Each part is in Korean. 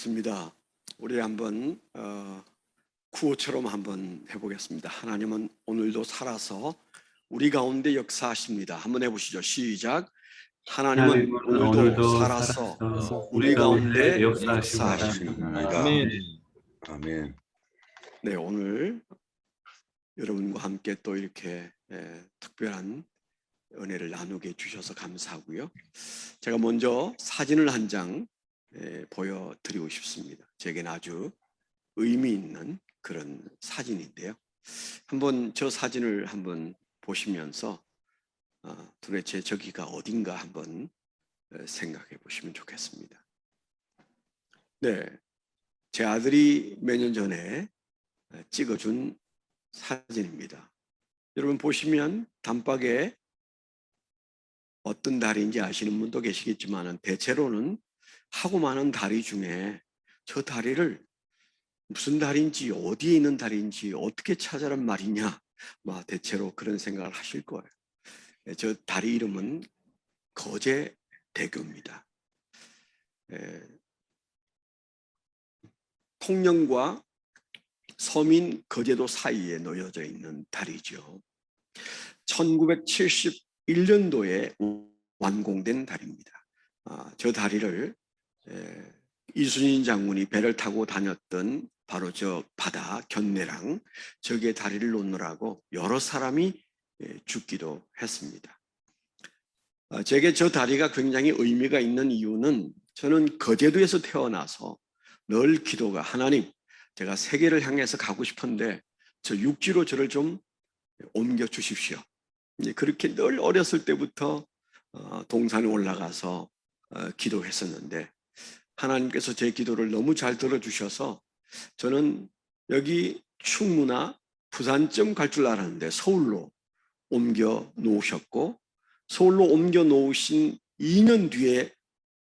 좋습니다. 우리 한번 구호처럼 한번 해보겠습니다. 하나님은 오늘도 살아서 우리 가운데 역사하십니다. 한번 해보시죠. 시작. 하나님은 오늘도 살아서 우리 가운데 역사하십니다. 아멘. 아멘. 네, 오늘 여러분과 함께 또 이렇게 특별한 은혜를 나누게 해주셔서 감사하고요. 제가 먼저 사진을 한 장 보여드리고 싶습니다. 제게는 아주 의미 있는 그런 사진인데요. 한번 저 사진을 한번 보시면서 도대체 저기가 어딘가 한번 생각해 보시면 좋겠습니다. 네, 제 아들이 몇 년 전에 찍어준 사진입니다. 여러분 보시면 단박에 어떤 다리인지 아시는 분도 계시겠지만 대체로는 하고 많은 다리 중에 저 다리를 무슨 다리인지 어디에 있는 다리인지 어떻게 찾아란 말이냐, 대체로 그런 생각을 하실 거예요. 저 다리 이름은 거제대교입니다. 통영과 서민 거제도 사이에 놓여져 있는 다리죠. 1971년도에 완공된 다리입니다. 저 다리를 이순신 장군이 배를 타고 다녔던 바로 저 바다 견내랑 저기에 다리를 놓느라고 여러 사람이 죽기도 했습니다. 제게 저 다리가 굉장히 의미가 있는 이유는 저는 거제도에서 태어나서 늘 기도가 하나님, 제가 세계를 향해서 가고 싶은데 저 육지로 저를 좀 옮겨 주십시오. 그렇게 늘 어렸을 때부터 동산에 올라가서 기도했었는데 하나님께서 제 기도를 너무 잘 들어주셔서 저는 여기 충무나 부산쯤 갈 줄 알았는데 서울로 옮겨 놓으셨고, 서울로 옮겨 놓으신 2년 뒤에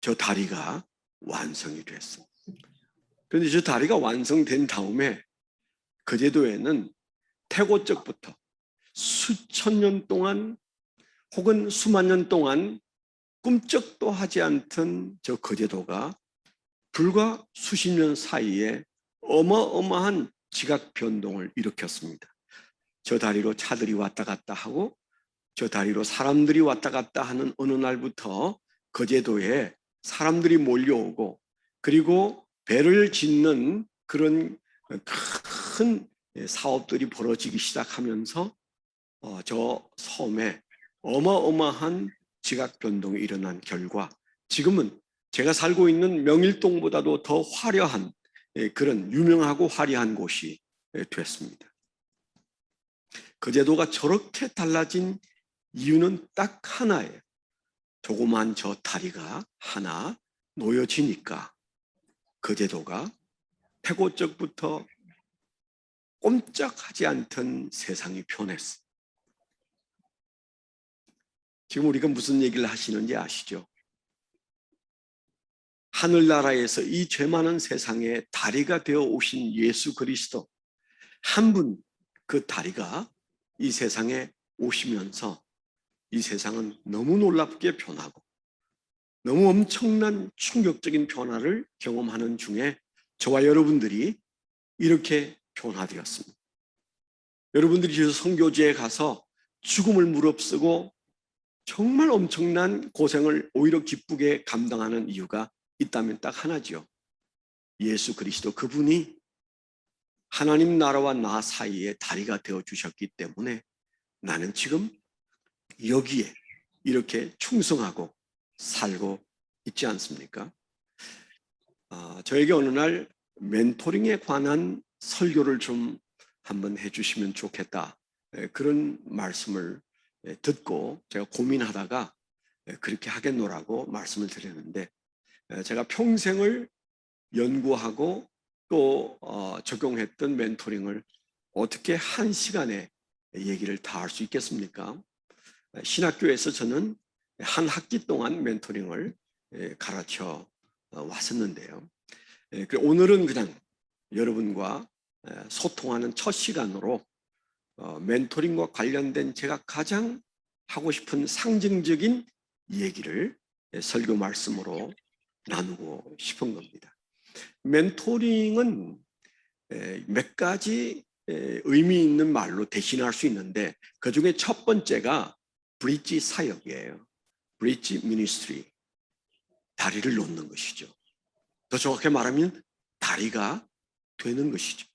저 다리가 완성이 됐습니다. 그런데 저 다리가 완성된 다음에 거제도에는 태고 쪽부터 수천 년 동안 혹은 수만 년 동안 꿈쩍도 하지 않던 저 거제도가 불과 수십 년 사이에 어마어마한 지각 변동을 일으켰습니다. 저 다리로 차들이 왔다 갔다 하고 저 다리로 사람들이 왔다 갔다 하는 어느 날부터 거제도에 사람들이 몰려오고, 그리고 배를 짓는 그런 큰 사업들이 벌어지기 시작하면서 저 섬에 어마어마한 지각 변동이 일어난 결과 지금은 제가 살고 있는 명일동보다도 더 화려한 그런 유명하고 화려한 곳이 됐습니다. 거제도가 저렇게 달라진 이유는 딱 하나예요. 조그만 저 다리가 하나 놓여지니까 거제도가 태고 쪽부터 꼼짝하지 않던 세상이 변했어. 지금 우리가 무슨 얘기를 하시는지 아시죠? 하늘나라에서 이 죄 많은 세상에 다리가 되어 오신 예수 그리스도 한 분, 그 다리가 이 세상에 오시면서 이 세상은 너무 놀랍게 변하고 너무 엄청난 충격적인 변화를 경험하는 중에 저와 여러분들이 이렇게 변화되었습니다. 여러분들이 저 선교지에 가서 죽음을 무릅쓰고 정말 엄청난 고생을 오히려 기쁘게 감당하는 이유가 있다면 딱 하나죠. 예수 그리스도 그분이 하나님 나라와 나 사이에 다리가 되어 주셨기 때문에 나는 지금 여기에 이렇게 충성하고 살고 있지 않습니까? 저에게 어느 날 멘토링에 관한 설교를 좀 한번 해주시면 좋겠다, 그런 말씀을 듣고 제가 고민하다가 그렇게 하겠노라고 말씀을 드렸는데, 제가 평생을 연구하고 또 적용했던 멘토링을 어떻게 한 시간에 얘기를 다 할 수 있겠습니까? 신학교에서 저는 한 학기 동안 멘토링을 가르쳐 왔었는데요. 오늘은 그냥 여러분과 소통하는 첫 시간으로 멘토링과 관련된 제가 가장 하고 싶은 상징적인 얘기를 설교 말씀으로 나누고 싶은 겁니다. 멘토링은 몇 가지 의미 있는 말로 대신할 수 있는데 그중에 첫 번째가 브릿지 사역이에요. 브릿지 미니스트리, 다리를 놓는 것이죠. 더 정확히 말하면 다리가 되는 것이죠.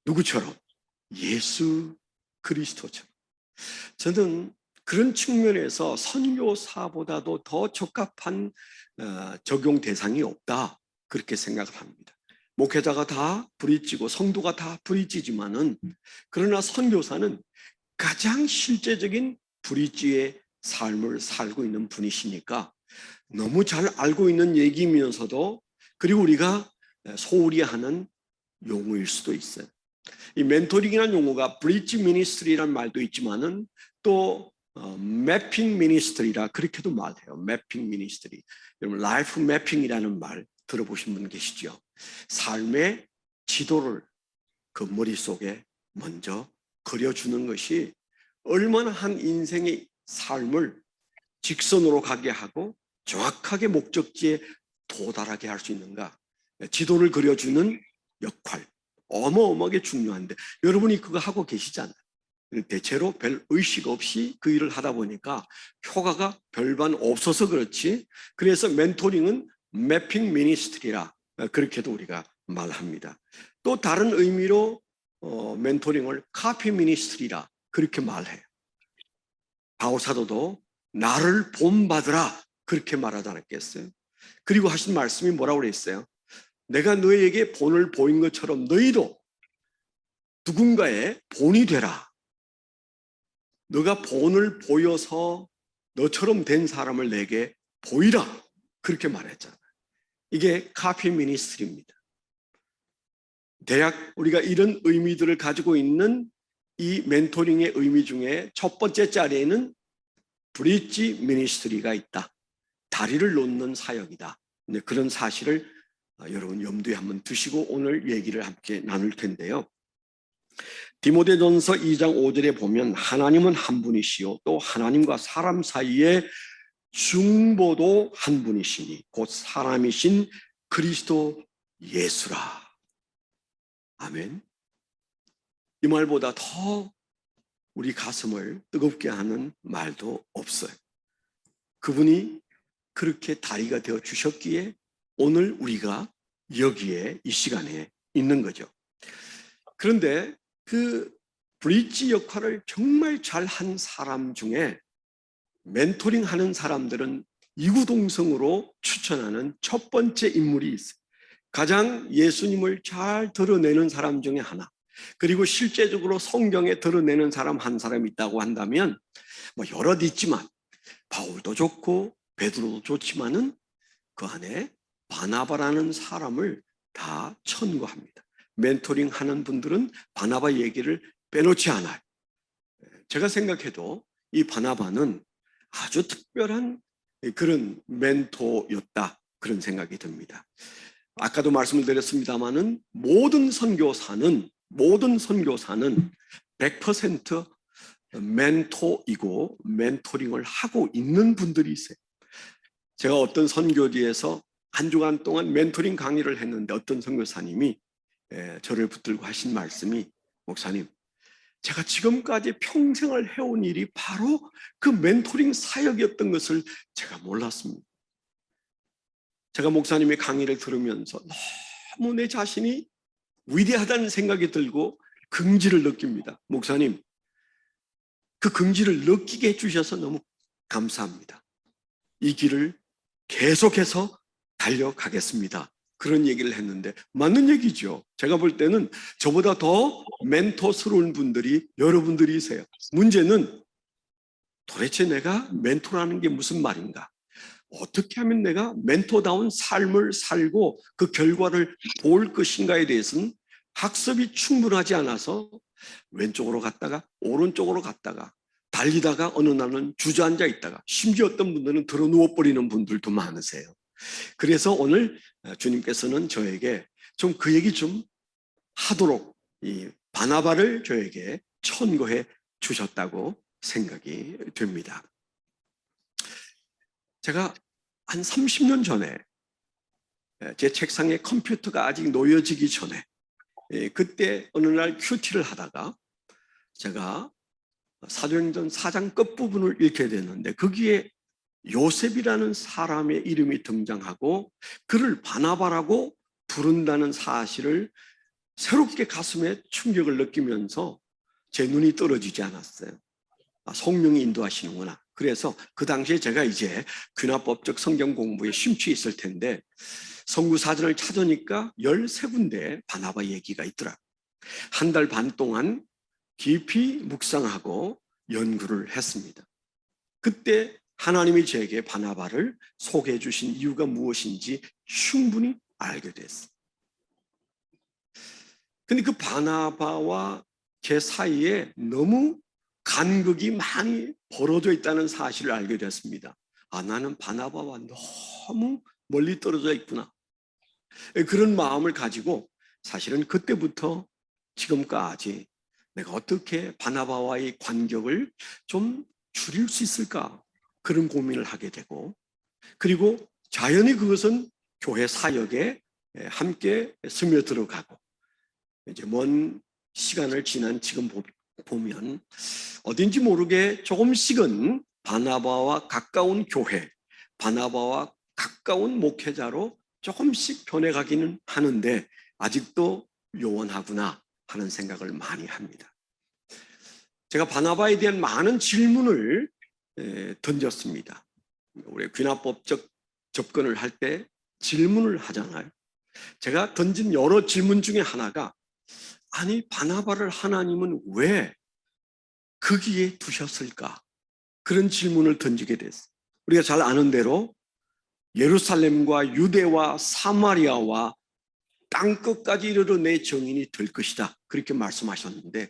누구처럼? 예수 그리스도처럼. 저는 그런 측면에서 선교사보다도 더 적합한 적용 대상이 없다, 그렇게 생각을 합니다. 목회자가 다 브릿지고 성도가 다 브릿지지만은, 그러나 선교사는 가장 실제적인 브릿지의 삶을 살고 있는 분이시니까 너무 잘 알고 있는 얘기면서도, 그리고 우리가 소홀히 하는 용어일 수도 있어요. 이 멘토링이라는 용어가 브릿지 미니스트리라는 말도 있지만은 또 매핑 미니스트리라 그렇게도 말해요. 매핑 미니스트리. 여러분 라이프 매핑이라는 말 들어보신 분 계시죠? 삶의 지도를 그 머릿속에 먼저 그려주는 것이 얼마나 한 인생의 삶을 직선으로 가게 하고 정확하게 목적지에 도달하게 할 수 있는가. 지도를 그려주는 역할 어마어마하게 중요한데 여러분이 그거 하고 계시잖아요. 대체로 별 의식 없이 그 일을 하다 보니까 효과가 별반 없어서 그렇지. 그래서 멘토링은 매핑 미니스트리라 그렇게도 우리가 말합니다. 또 다른 의미로 멘토링을 카피 미니스트리라 그렇게 말해요. 바울 사도도 나를 본받으라 그렇게 말하지 않았겠어요? 그리고 하신 말씀이 뭐라고 그랬어요? 내가 너희에게 본을 보인 것처럼 너희도 누군가의 본이 되라. 너가 본을 보여서 너처럼 된 사람을 내게 보이라. 그렇게 말했잖아요. 이게 카피 미니스트리입니다. 대략 우리가 이런 의미들을 가지고 있는 이 멘토링의 의미 중에 첫 번째 자리에는 브릿지 미니스트리가 있다. 다리를 놓는 사역이다. 그런 사실을 여러분 염두에 한번 두시고 오늘 얘기를 함께 나눌 텐데요. 디모데전서 2장 5절에 보면 하나님은 한 분이시요 또 하나님과 사람 사이에 중보도 한 분이시니 곧 사람이신 그리스도 예수라. 아멘. 이 말보다 더 우리 가슴을 뜨겁게 하는 말도 없어요. 그분이 그렇게 다리가 되어 주셨기에 오늘 우리가 여기에 이 시간에 있는 거죠. 그런데 그 브릿지 역할을 정말 잘한 사람 중에 멘토링 하는 사람들은 이구동성으로 추천하는 첫 번째 인물이 있어요. 가장 예수님을 잘 드러내는 사람 중에 하나, 그리고 실제적으로 성경에 드러내는 사람 한 사람이 있다고 한다면 뭐 여럿 있지만 바울도 좋고 베드로도 좋지만은 그 안에 바나바라는 사람을 다 천거합니다. 멘토링 하는 분들은 바나바 얘기를 빼놓지 않아요. 제가 생각해도 이 바나바는 아주 특별한 그런 멘토였다, 그런 생각이 듭니다. 아까도 말씀을 드렸습니다마는 모든 선교사는 100% 멘토이고 멘토링을 하고 있는 분들이 있어요. 제가 어떤 선교지에서 한 주간 동안 멘토링 강의를 했는데 어떤 선교사님이 저를 붙들고 하신 말씀이, 목사님, 제가 지금까지 평생을 해온 일이 바로 그 멘토링 사역이었던 것을 제가 몰랐습니다. 제가 목사님의 강의를 들으면서 너무 내 자신이 위대하다는 생각이 들고 긍지를 느낍니다. 목사님, 그 긍지를 느끼게 해주셔서 너무 감사합니다. 이 길을 계속해서 달려가겠습니다. 그런 얘기를 했는데 맞는 얘기죠. 제가 볼 때는 저보다 더 멘토스러운 분들이 여러분들이세요. 문제는 도대체 내가 멘토라는 게 무슨 말인가? 어떻게 하면 내가 멘토다운 삶을 살고 그 결과를 볼 것인가에 대해서는 학습이 충분하지 않아서 왼쪽으로 갔다가 오른쪽으로 갔다가 달리다가 어느 날은 주저앉아 있다가 심지어 어떤 분들은 들어 누워버리는 분들도 많으세요. 그래서 오늘 주님께서는 저에게 좀 그 얘기 좀 하도록 이 바나바를 저에게 천거해 주셨다고 생각이 됩니다. 제가 한 30년 전에 제 책상에 컴퓨터가 아직 놓여지기 전에 그때 어느 날 큐티를 하다가 제가 사도행전 4장 끝부분을 읽게 됐는데 거기에 요셉이라는 사람의 이름이 등장하고 그를 바나바라고 부른다는 사실을 새롭게 가슴에 충격을 느끼면서 제 눈이 떨어지지 않았어요. 성령이 인도하시는구나. 그래서 그 당시에 제가 이제 귀납법적 성경 공부에 심취해 있을 텐데 성구사전을 찾으니까 13군데 바나바 얘기가 있더라. 한 달 반 동안 깊이 묵상하고 연구를 했습니다. 그때 하나님이 제게 바나바를 소개해 주신 이유가 무엇인지 충분히 알게 됐어요. 근데 그 바나바와 제 사이에 너무 간극이 많이 벌어져 있다는 사실을 알게 됐습니다. 나는 바나바와 너무 멀리 떨어져 있구나. 그런 마음을 가지고 사실은 그때부터 지금까지 내가 어떻게 바나바와의 간격을 좀 줄일 수 있을까 그런 고민을 하게 되고 그리고 자연히 그것은 교회 사역에 함께 스며들어가고 이제 먼 시간을 지난 지금 보면 어딘지 모르게 조금씩은 바나바와 가까운 교회, 바나바와 가까운 목회자로 조금씩 변해가기는 하는데 아직도 요원하구나 하는 생각을 많이 합니다. 제가 바나바에 대한 많은 질문을 던졌습니다. 우리 귀납법적 접근을 할 때 질문을 하잖아요. 제가 던진 여러 질문 중에 하나가 아니 바나바를 하나님은 왜 거기에 두셨을까? 그런 질문을 던지게 됐어요. 우리가 잘 아는 대로 예루살렘과 유대와 사마리아와 땅끝까지 이르러 내 정인이 될 것이다. 그렇게 말씀하셨는데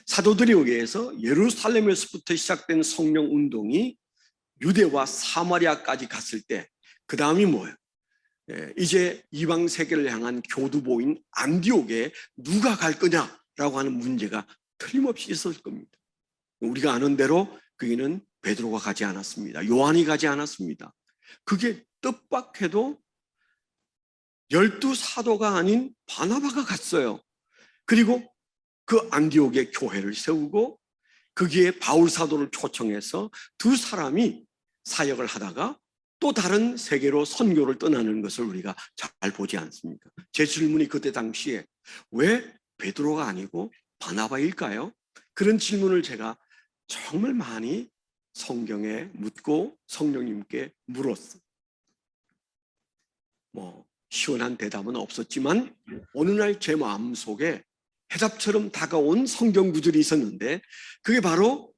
사도들에 의해서 예루살렘에서부터 시작된 성령 운동이 유대와 사마리아까지 갔을 때 그 다음이 뭐예요? 이제 이방 세계를 향한 교두보인 안디옥에 누가 갈 거냐라고 하는 문제가 틀림없이 있었을 겁니다. 우리가 아는 대로 거기는 베드로가 가지 않았습니다. 요한이 가지 않았습니다. 그게 뜻밖에도 12사도가 아닌 바나바가 갔어요. 그리고 그 안디옥에 교회를 세우고 거기에 바울 사도를 초청해서 두 사람이 사역을 하다가 또 다른 세계로 선교를 떠나는 것을 우리가 잘 보지 않습니까? 제 질문이 그때 당시에 왜 베드로가 아니고 바나바일까요? 그런 질문을 제가 정말 많이 성경에 묻고 성령님께 물었어요. 시원한 대답은 없었지만 어느 날 제 마음속에 해답처럼 다가온 성경 구절이 있었는데 그게 바로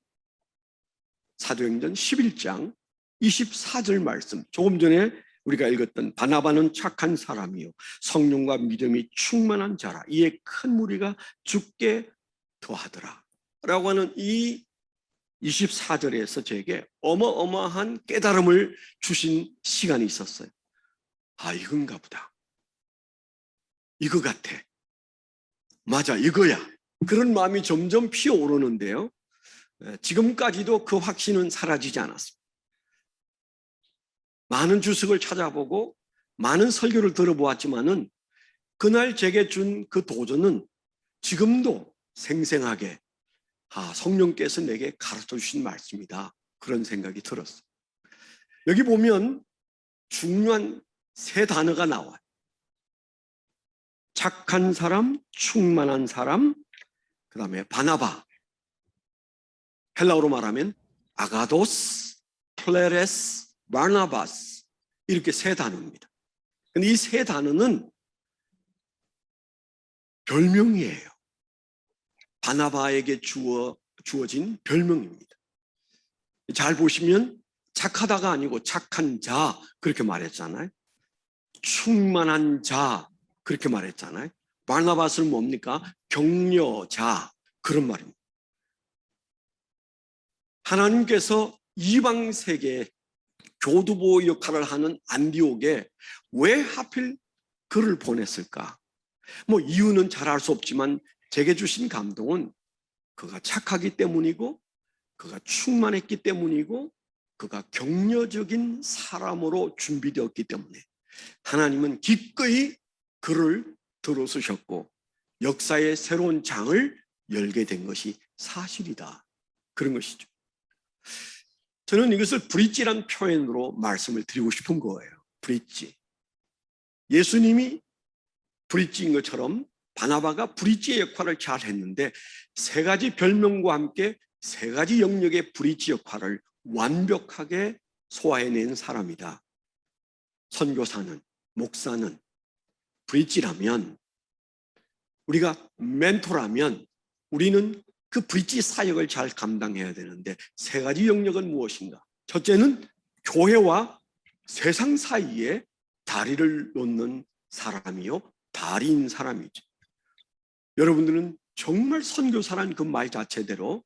사도행전 11장 24절 말씀. 조금 전에 우리가 읽었던 바나바는 착한 사람이요 성령과 믿음이 충만한 자라 이에 큰 무리가 죽게 더하더라 라고 하는 이 24절에서 제게 어마어마한 깨달음을 주신 시간이 있었어요. 이건가 보다. 이거 같아. 맞아, 이거야. 그런 마음이 점점 피어오르는데요. 지금까지도 그 확신은 사라지지 않았습니다. 많은 주석을 찾아보고 많은 설교를 들어보았지만은 그날 제게 준 그 도전은 지금도 생생하게 성령께서 내게 가르쳐 주신 말씀이다. 그런 생각이 들었어요. 여기 보면 중요한 세 단어가 나와요. 착한 사람, 충만한 사람, 그 다음에 바나바. 헬라어로 말하면 아가도스, 플레레스, 바나바스 이렇게 세 단어입니다. 근데 이 세 단어는 별명이에요. 바나바에게 주어진 별명입니다. 잘 보시면 착하다가 아니고 착한 자 그렇게 말했잖아요. 충만한 자 그렇게 말했잖아요. 바나바스는 뭡니까? 격려자 그런 말입니다. 하나님께서 이방 세계에 교두보 역할을 하는 안디옥에 왜 하필 그를 보냈을까? 이유는 잘 알 수 없지만 제게 주신 감동은 그가 착하기 때문이고 그가 충만했기 때문이고 그가 격려적인 사람으로 준비되었기 때문에 하나님은 기꺼이 그를 들어서셨고 역사의 새로운 장을 열게 된 것이 사실이다. 그런 것이죠. 저는 이것을 브릿지란 표현으로 말씀을 드리고 싶은 거예요. 브릿지. 예수님이 브릿지인 것처럼 바나바가 브릿지의 역할을 잘 했는데 세 가지 별명과 함께 세 가지 영역의 브릿지 역할을 완벽하게 소화해낸 사람이다. 선교사는, 목사는 브릿지라면, 우리가 멘토라면 우리는 그 브릿지 사역을 잘 감당해야 되는데 세 가지 영역은 무엇인가? 첫째는 교회와 세상 사이에 다리를 놓는 사람이요, 다리인 사람이죠. 여러분들은 정말 선교사란 그 말 자체대로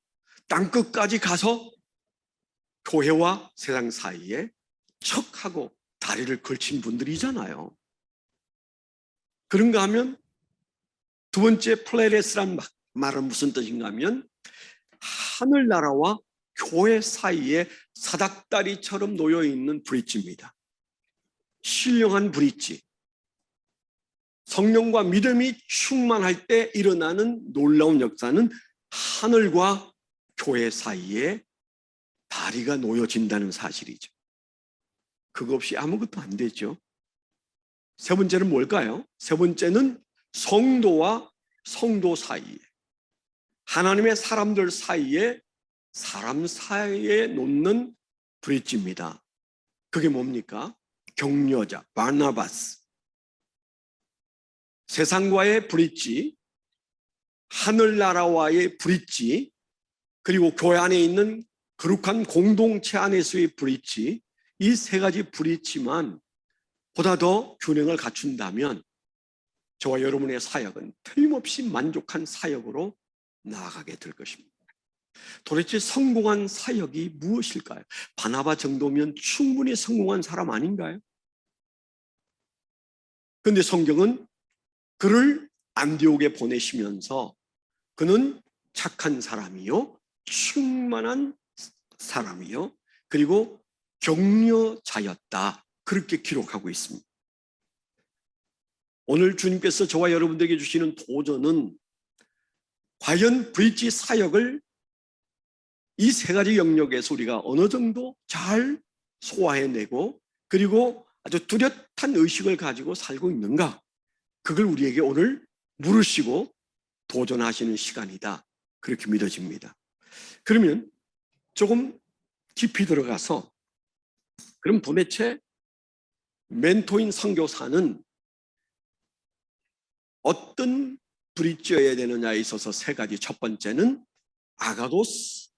땅끝까지 가서 교회와 세상 사이에 척하고 다리를 걸친 분들이잖아요. 그런가 하면 두 번째 플레레스란 말은 무슨 뜻인가 하면 하늘나라와 교회 사이에 사닥다리처럼 놓여있는 브릿지입니다. 신령한 브릿지. 성령과 믿음이 충만할 때 일어나는 놀라운 역사는 하늘과 교회 사이에 다리가 놓여진다는 사실이죠. 그거 없이 아무것도 안 되죠. 세 번째는 뭘까요? 세 번째는 성도와 성도 사이에, 하나님의 사람들 사이에, 사람 사이에 놓는 브릿지입니다. 그게 뭡니까? 격려자, 바나바스. 세상과의 브릿지, 하늘나라와의 브릿지, 그리고 교회 안에 있는 거룩한 공동체 안에서의 브릿지, 이 세 가지 브릿지만 보다 더 균형을 갖춘다면 저와 여러분의 사역은 틀림없이 만족한 사역으로 나아가게 될 것입니다. 도대체 성공한 사역이 무엇일까요? 바나바 정도면 충분히 성공한 사람 아닌가요? 그런데 성경은 그를 안디옥에 보내시면서 그는 착한 사람이요, 충만한 사람이요, 그리고 격려자였다. 그렇게 기록하고 있습니다. 오늘 주님께서 저와 여러분들에게 주시는 도전은 과연 브릿지 사역을 이 세 가지 영역에서 우리가 어느 정도 잘 소화해내고 그리고 아주 뚜렷한 의식을 가지고 살고 있는가? 그걸 우리에게 오늘 물으시고 도전하시는 시간이다. 그렇게 믿어집니다. 그러면 조금 깊이 들어가서 그럼 도대체 멘토인 선교사는 어떤 브릿지여야 되느냐에 있어서 세 가지. 첫 번째는 아가도스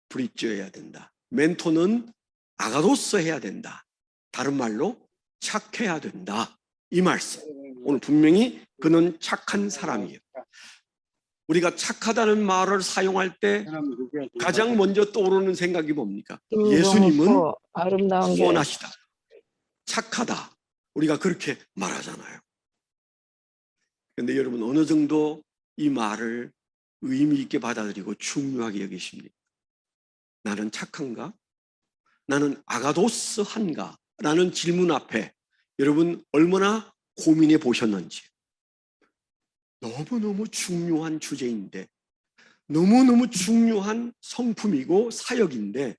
브릿지여야 된다. 멘토는 아가도스 해야 된다. 다른 말로 착해야 된다. 이 말씀. 오늘 분명히 그는 착한 사람이에요. 우리가 착하다는 말을 사용할 때 가장 먼저 떠오르는 생각이 뭡니까? 예수님은 아름다운 게 선하시다, 착하다. 우리가 그렇게 말하잖아요. 그런데 여러분 어느 정도 이 말을 의미 있게 받아들이고 중요하게 여기십니까? 나는 착한가? 나는 아가도스한가? 라는 질문 앞에 여러분 얼마나 고민해 보셨는지. 너무너무 중요한 주제인데, 너무너무 중요한 성품이고 사역인데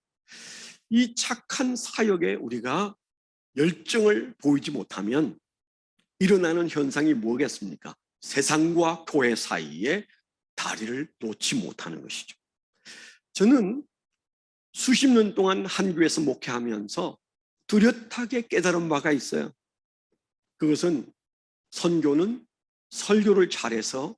이 착한 사역에 우리가 열정을 보이지 못하면 일어나는 현상이 뭐겠습니까? 세상과 교회 사이에 다리를 놓지 못하는 것이죠. 저는 수십 년 동안 한 교회에서 목회하면서 뚜렷하게 깨달은 바가 있어요. 그것은 선교는 설교를 잘해서,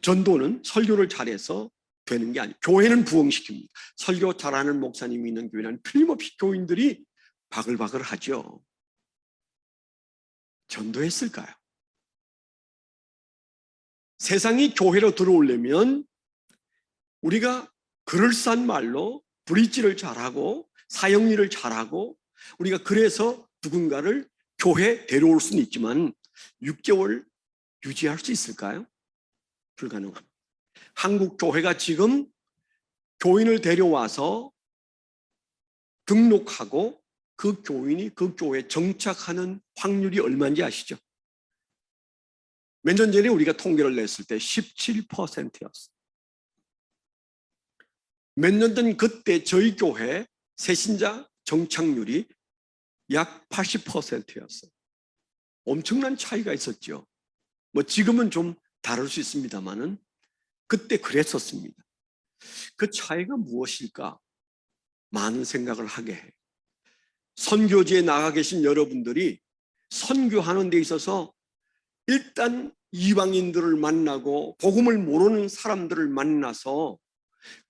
전도는 설교를 잘해서 되는 게 아니에요. 교회는 부흥시킵니다. 설교 잘하는 목사님이 있는 교회는 틀림없이 교인들이 바글바글 하죠. 전도했을까요? 세상이 교회로 들어오려면 우리가 그럴싸한 말로 브릿지를 잘하고 사역일을 잘하고 우리가 그래서 누군가를 교회 데려올 수는 있지만 6개월 유지할 수 있을까요? 불가능합니다. 한국 교회가 지금 교인을 데려와서 등록하고 그 교인이 그 교회에 정착하는 확률이 얼마인지 아시죠? 몇 년 전에 우리가 통계를 냈을 때 17%였어요. 몇 년 전 그때 저희 교회 새신자 정착률이 약 80%였어요. 엄청난 차이가 있었죠. 뭐 지금은 좀 다를 수 있습니다만은 그때 그랬었습니다. 그 차이가 무엇일까? 많은 생각을 하게 해요. 선교지에 나가 계신 여러분들이 선교하는 데 있어서 일단 이방인들을 만나고 복음을 모르는 사람들을 만나서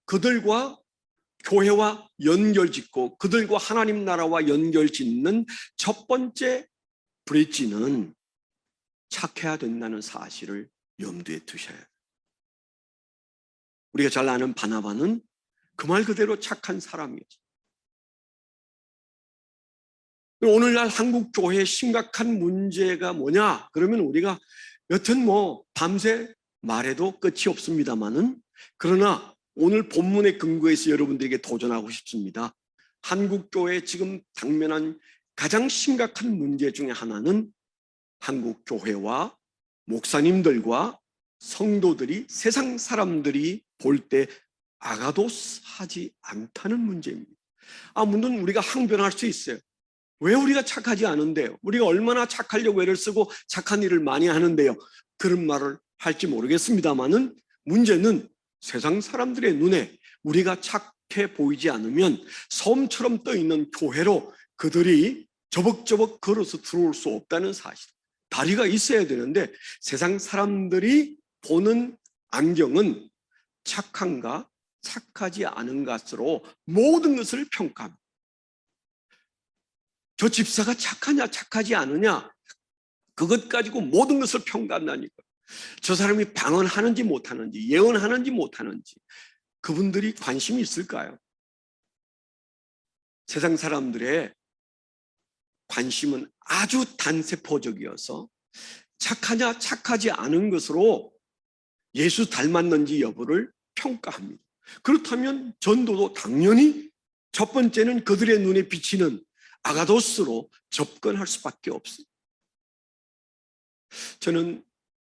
그들과 교회와 연결짓고 그들과 하나님 나라와 연결짓는 첫 번째 브릿지는 착해야 된다는 사실을 염두에 두셔야 해요. 우리가 잘 아는 바나바는 그 말 그대로 착한 사람이었어요. 오늘날 한국 교회의 심각한 문제가 뭐냐? 그러면 우리가 여튼 뭐 밤새 말해도 끝이 없습니다만은 그러나 오늘 본문의 근거에서 여러분들에게 도전하고 싶습니다. 한국 교회에 지금 당면한 가장 심각한 문제 중에 하나는 한국 교회와 목사님들과 성도들이 세상 사람들이 볼 때 아가도스하지 않다는 문제입니다. 물론 우리가 항변할 수 있어요. 왜 우리가 착하지 않은데요? 우리가 얼마나 착하려고 애를 쓰고 착한 일을 많이 하는데요? 그런 말을 할지 모르겠습니다만은 문제는 세상 사람들의 눈에 우리가 착해 보이지 않으면 섬처럼 떠 있는 교회로 그들이 저벅저벅 걸어서 들어올 수 없다는 사실. 다리가 있어야 되는데 세상 사람들이 보는 안경은 착한가 착하지 않은 것으로 모든 것을 평가합니다. 저 집사가 착하냐 착하지 않느냐 그것 가지고 모든 것을 평가한다니까. 저 사람이 방언하는지 못하는지 예언하는지 못하는지 그분들이 관심이 있을까요? 세상 사람들의 관심은 아주 단세포적이어서 착하냐 착하지 않은 것으로 예수 닮았는지 여부를 평가합니다. 그렇다면 전도도 당연히 첫 번째는 그들의 눈에 비치는 아가도스로 접근할 수밖에 없습니다. 저는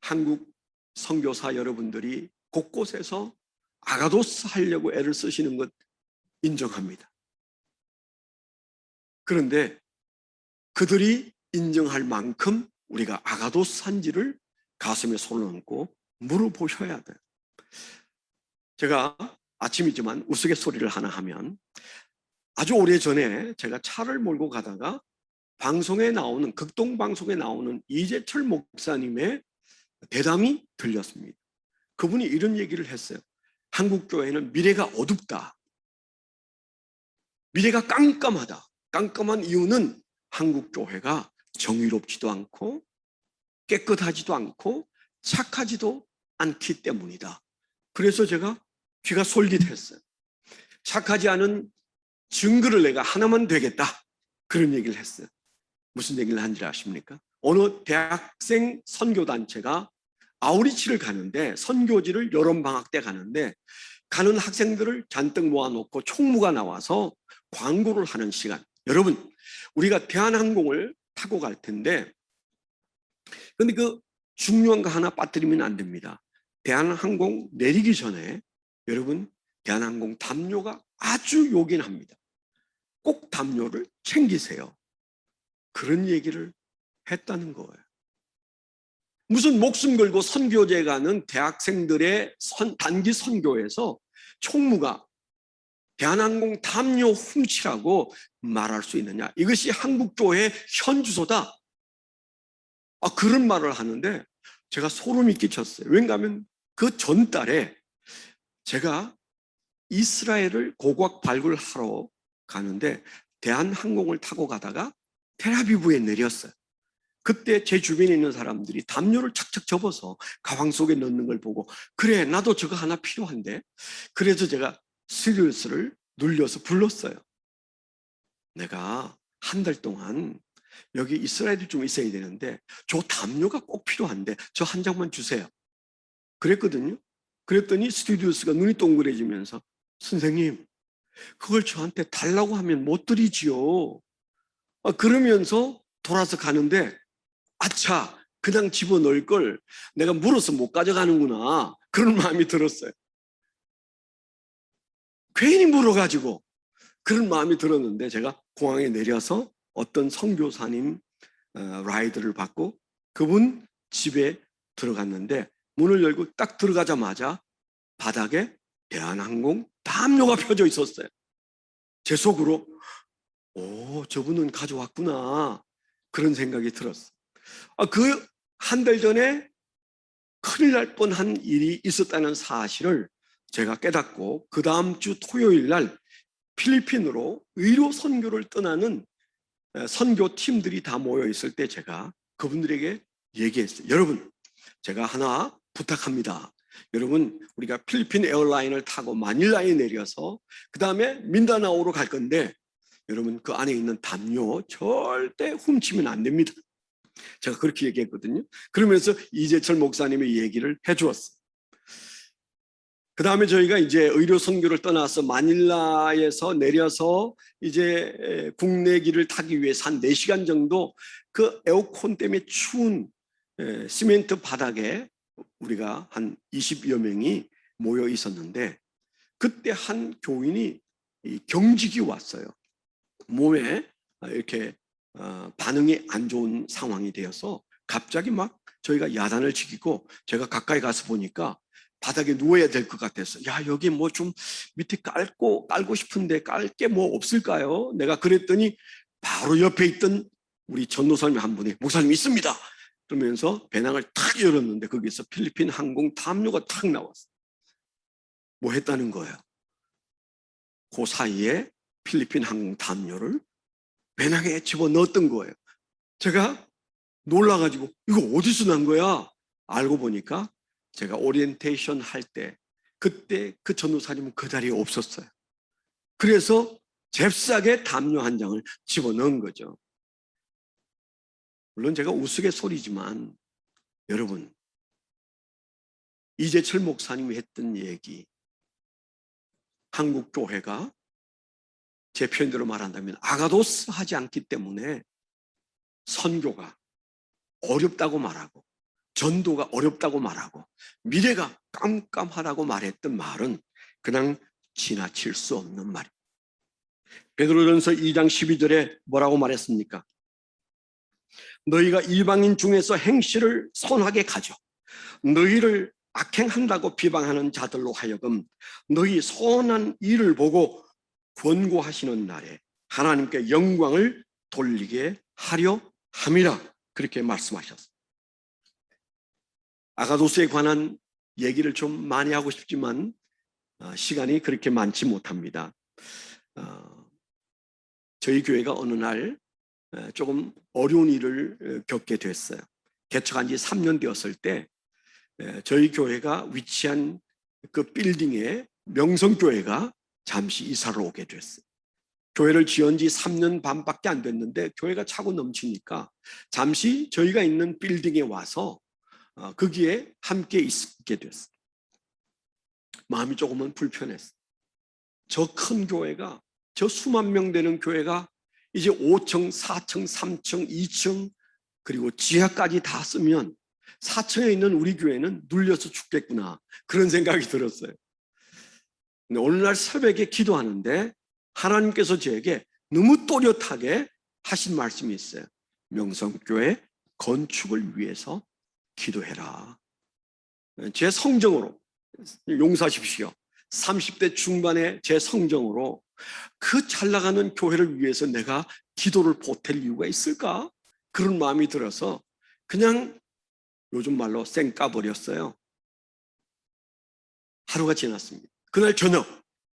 한국 선교사 여러분들이 곳곳에서 아가도스 하려고 애를 쓰시는 것 인정합니다. 그런데 그들이 인정할 만큼 우리가 아가도스한지를 가슴에 손을 얹고 물어보셔야 돼요. 제가 아침이지만 우스갯소리를 하나 하면 아주 오래전에 제가 차를 몰고 가다가 방송에 나오는 극동방송에 나오는 이재철 목사님의 대담이 들렸습니다. 그분이 이런 얘기를 했어요. 한국 교회는 미래가 어둡다. 미래가 깜깜하다. 깜깜한 이유는 한국 교회가 정의롭지도 않고 깨끗하지도 않고 착하지도 않기 때문이다. 그래서 제가 귀가 솔깃했어요. 착하지 않은 증거를 내가 하나만 되겠다. 그런 얘기를 했어요. 무슨 얘기를 한지 아십니까? 어느 대학생 선교단체가 아우리치를 가는데 선교지를 여름방학 때 가는데 가는 학생들을 잔뜩 모아놓고 총무가 나와서 광고를 하는 시간. 여러분 우리가 대한항공을 타고 갈 텐데 근데 그 중요한 거 하나 빠뜨리면 안 됩니다. 대한항공 내리기 전에 여러분 대한항공 담요가 아주 요긴합니다. 꼭 담요를 챙기세요. 그런 얘기를 했다는 거예요. 무슨 목숨 걸고 선교제 가는 대학생들의 단기 선교에서 총무가 대한항공 담요 훔치라고 말할 수 있느냐. 이것이 한국교회의 현주소다. 그런 말을 하는데 제가 소름이 끼쳤어요. 왜냐하면 그 전달에 제가 이스라엘을 고고학 발굴하러 가는데 대한항공을 타고 가다가 텔아비브에 내렸어요. 그때 제 주변에 있는 사람들이 담요를 착착 접어서 가방 속에 넣는 걸 보고 그래 나도 저거 하나 필요한데 그래서 제가 시리우스를 눌려서 불렀어요. 내가 한 달 동안 여기 이스라엘이 좀 있어야 되는데 저 담요가 꼭 필요한데 저 한 장만 주세요. 그랬거든요. 그랬더니 스튜디오스가 눈이 동그래지면서 선생님 그걸 저한테 달라고 하면 못 드리지요. 그러면서 돌아서 가는데 아차, 그냥 집어넣을 걸 내가 물어서 못 가져가는구나, 그런 마음이 들었어요. 괜히 물어가지고 그런 마음이 들었는데, 제가 공항에 내려서 어떤 선교사님 라이드를 받고 그분 집에 들어갔는데, 문을 열고 딱 들어가자마자 바닥에 대한항공 담요가 펴져 있었어요. 제 속으로 저분은 가져왔구나, 그런 생각이 들었어요. 그 한 달 전에 큰일 날 뻔한 일이 있었다는 사실을 제가 깨닫고, 그 다음 주 토요일 날 필리핀으로 의료 선교를 떠나는 선교팀들이 다 모여 있을 때 제가 그분들에게 얘기했어요. 여러분, 제가 하나 부탁합니다. 여러분, 우리가 필리핀 에어라인을 타고 마닐라에 내려서 그 다음에 민다나오로 갈 건데, 여러분 그 안에 있는 담요 절대 훔치면 안 됩니다. 제가 그렇게 얘기했거든요. 그러면서 이재철 목사님의 얘기를 해주었어요. 그 다음에 저희가 이제 의료 선교를 떠나서 마닐라에서 내려서 이제 국내기를 타기 위해서 한 4시간 정도 그 에어컨 때문에 추운 시멘트 바닥에 우리가 한 20여 명이 모여 있었는데, 그때 한 교인이 경직이 왔어요. 몸에 이렇게 반응이 안 좋은 상황이 되어서 갑자기 막 저희가 야단을 치고, 제가 가까이 가서 보니까 바닥에 누워야 될 것 같아서, 야, 여기 뭐 좀 밑에 깔고 싶은데 깔 게 뭐 없을까요? 내가 그랬더니 바로 옆에 있던 우리 전도사님 한 분이, 목사님 있습니다, 그러면서 배낭을 탁 열었는데 거기서 필리핀 항공 담요가 탁 나왔어요. 뭐 했다는 거예요? 그 사이에 필리핀 항공 담요를 배낭에 집어넣었던 거예요. 제가 놀라가지고 이거 어디서 난 거야? 알고 보니까 제가 오리엔테이션 할 때 그때 그 전도사님은 그 자리에 없었어요. 그래서 잽싸게 담요 한 장을 집어넣은 거죠. 물론 제가 우스갯소리지만 여러분, 이재철 목사님이 했던 얘기, 한국 교회가 제 표현대로 말한다면 아가도스 하지 않기 때문에 선교가 어렵다고 말하고 전도가 어렵다고 말하고 미래가 깜깜하다고 말했던 말은 그냥 지나칠 수 없는 말입니다. 베드로전서 2장 12절에 뭐라고 말했습니까? 너희가 이방인 중에서 행실을 선하게 가져 너희를 악행한다고 비방하는 자들로 하여금 너희 선한 일을 보고 권고하시는 날에 하나님께 영광을 돌리게 하려 함이라, 그렇게 말씀하셨습니다. 아가도스에 관한 얘기를 좀 많이 하고 싶지만 시간이 그렇게 많지 못합니다. 저희 교회가 어느 날 조금 어려운 일을 겪게 됐어요. 개척한 지 3년 되었을 때 저희 교회가 위치한 그 빌딩에 명성교회가 잠시 이사를 오게 됐어요. 교회를 지은 지 3년 반밖에 안 됐는데 교회가 차고 넘치니까 잠시 저희가 있는 빌딩에 와서 거기에 함께 있게 됐어요. 마음이 조금은 불편했어요. 저 큰 교회가, 저 수만 명 되는 교회가 이제 5층, 4층, 3층, 2층 그리고 지하까지 다 쓰면 4층에 있는 우리 교회는 눌려서 죽겠구나, 그런 생각이 들었어요. 근데 오늘날 새벽에 기도하는데 하나님께서 저에게 너무 또렷하게 하신 말씀이 있어요. 명성교회 건축을 위해서 기도해라. 제 성정으로, 용서하십시오, 30대 중반의 제 성정으로 그 잘 나가는 교회를 위해서 내가 기도를 보탤 이유가 있을까? 그런 마음이 들어서 그냥 요즘 말로 쌩 까버렸어요. 하루가 지났습니다. 그날 저녁,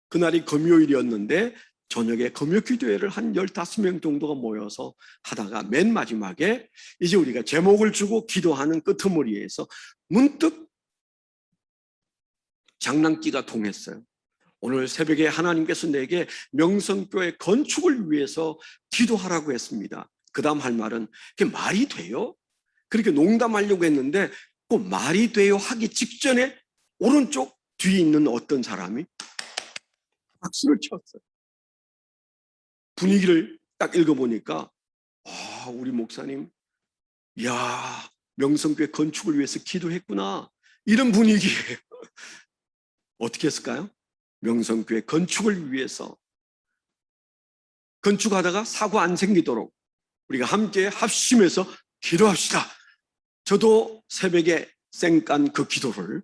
그날이 금요일이었는데 저녁에 금요 기도회를 한 15명 정도가 모여서 하다가 맨 마지막에 이제 우리가 제목을 주고 기도하는 끄트머리에서 문득 장난기가 통했어요. 오늘 새벽에 하나님께서 내게 명성교회 건축을 위해서 기도하라고 했습니다. 그 다음 할 말은 그게 말이 돼요? 그렇게 농담하려고 했는데 꼭 말이 돼요 하기 직전에 오른쪽 뒤에 있는 어떤 사람이 박수를 쳤어요. 분위기를 딱 읽어보니까 우리 목사님, 야, 명성교회 건축을 위해서 기도했구나. 이런 분위기예요. 어떻게 했을까요? 명성교회 건축을 위해서 건축하다가 사고 안 생기도록 우리가 함께 합심해서 기도합시다. 저도 새벽에 쌩깐 그 기도를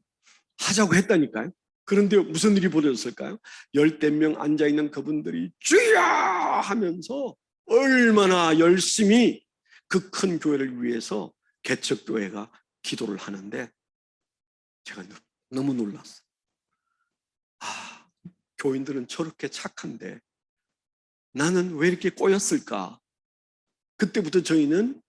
하자고 했다니까요. 그런데 무슨 일이 벌어졌을까요? 10명 앉아있는 그분들이 주여 하면서 얼마나 열심히 그 큰 교회를 위해서 개척교회가 기도를 하는데 제가 너무 놀랐어요. 교인들은 저렇게 착한데 나는 왜 이렇게 꼬였을까? 그때부터 저희는